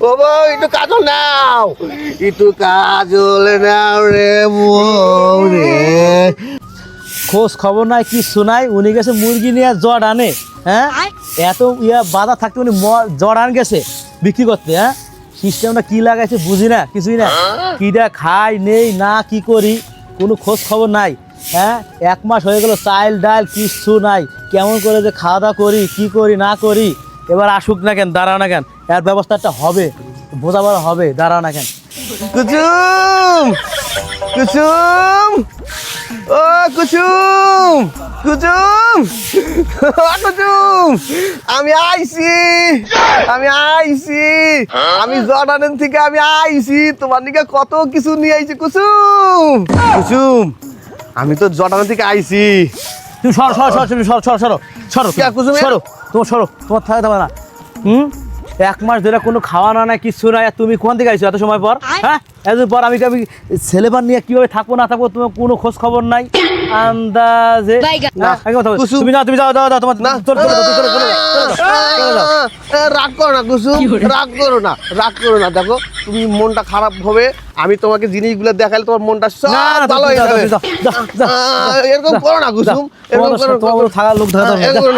ও বউ একটু কাজল নাও, একটু কাজল নাও রে বউ রে। খোঁজ খবর নাই কিছু নাই, উনি গেছে মুরগি নিয়ে জর্ডানে। হ্যাঁ, এত বাধা থাকতে উনি জর্ডান গেছে বিক্রি করতে। হ্যাঁ, সিস্টেমটা কি লাগাইছে বুঝি না, কিছুই না। কিটা খাই নেই না কি করি কোনো খোঁজ খবর নাই। হ্যাঁ, 1 মাস হয়ে গেল, চাল ডাল কিচ্ছু নাই। কেমন করে যে খাওয়া দাওয়া করি, কি করি না করি। এবার আসুক না কেন, দাঁড়াও না কেন, এর ব্যবস্থা একটা হবে, বোঝাবার হবে, দাঁড়াও না কেন। কুসুম, কুসুম, ও কুসুম, কুসুম, কুসুম, আমি আইছি, আমি আইছি, আমি জর্ডানের থেকে আমি আইছি, তোমার দিকে কত কিছু নিয়ে আইছি। কুসুম, কুসুম, আমি তো জর্ডানের থেকে আইছি। তুমি সরো সরো সরো, তুমি সরো সরো সরো সরো কে কুসুম? সরো, তোমার সরো, তোমার থাকা যাবে না। 1 মাস ধরে কোনো খাওয়া না নাই কিচ্ছু নাই, আর তুমি কোন থেকে আইছো এত সময় পর? হ্যাঁ, এতদিন পর আমি ছেলেবার নিয়ে কিভাবে থাকবো না থাকবো তোমার কোনো খোঁজ খবর নাই আন্দাজে। না, কুসুম। তুমি যাও, তুমি যাও, যাও যাও, তোমার না, চলো, চলো, চলো, চলো, চলো, চলো, চলো, যাও। রাগ করো না কুসুম, রাগ করো না, রাগ করো না। দেখো তুমি মনটা খারাপ হবে, আমি তোমাকে জিনিসগুলো দেখালে তোমার মনটা সব না, না, ভালো হয়ে যাও, যাবে। যাও, যাও, যাও, যাও। এরকম করো না কুসুম, এরকম করো না। তোমার থাকার লোক থাকা এরকম করো না।